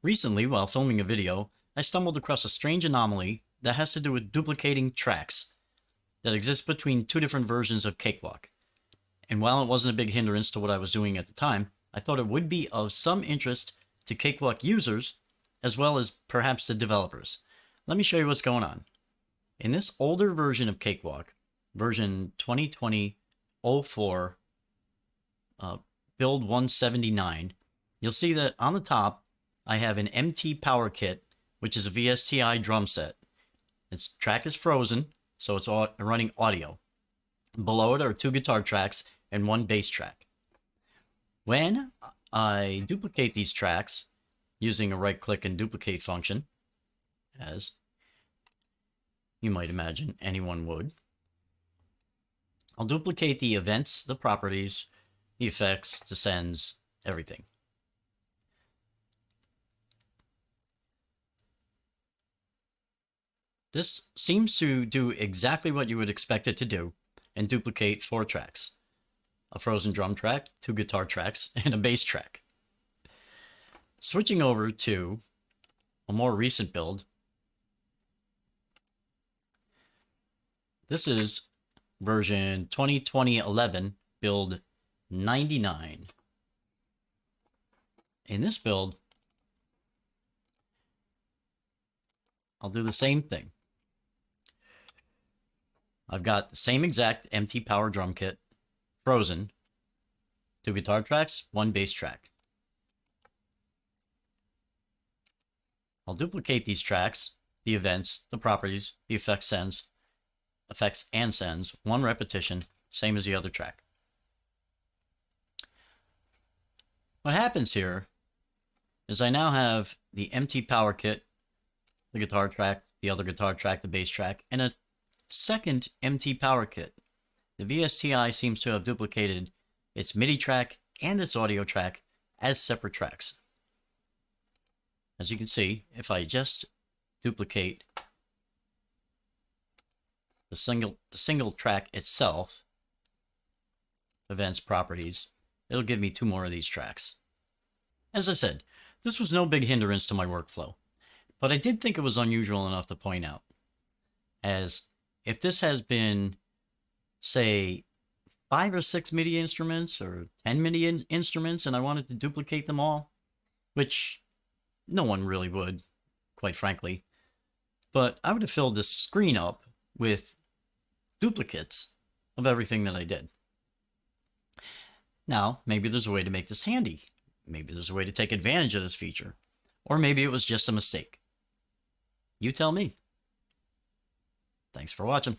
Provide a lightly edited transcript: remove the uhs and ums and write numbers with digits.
Recently, while filming a video, I stumbled across a strange anomaly that has to do with duplicating tracks that exist between two different versions of Cakewalk. And while it wasn't a big hindrance to what I was doing at the time, I thought it would be of some interest to Cakewalk users, as well as perhaps the developers. Let me show you what's going on. In this older version of Cakewalk, version 2020-04, build 179, you'll see that on the top, I have an MT power kit, which is a VSTI drum set. Its track is frozen, so it's running audio. Below it are two guitar tracks and one bass track. When I duplicate these tracks using a right-click and duplicate function, as you might imagine anyone would, I'll duplicate the events, the properties, the effects, the sends, everything. This seems to do exactly what you would expect it to do and duplicate 4 tracks. A frozen drum track, 2 guitar tracks, and a bass track. Switching over to a more recent build, this is version 2020-11, build 99. In this build, I'll do the same thing. I've got the same exact MT power drum kit, frozen, 2 guitar tracks, 1 bass track. I'll duplicate these tracks, the events, the properties, the effects and sends, 1 repetition, same as the other track. What happens here is I now have the MT power kit, the guitar track, the other guitar track, the bass track, and a second MT power kit. The VSTI seems to have duplicated its MIDI track and its audio track as separate tracks. As you can see, if I just duplicate the single track itself, events, properties, it'll give me 2 more of these tracks. As I said, this was no big hindrance to my workflow, but I did think it was unusual enough to point out, as if this has been, say, 5 or 6 MIDI instruments or 10 MIDI instruments and I wanted to duplicate them all, which no one really would, quite frankly, but I would have filled this screen up with duplicates of everything that I did. Now, maybe there's a way to make this handy. Maybe there's a way to take advantage of this feature. Or maybe it was just a mistake. You tell me. Thanks for watching.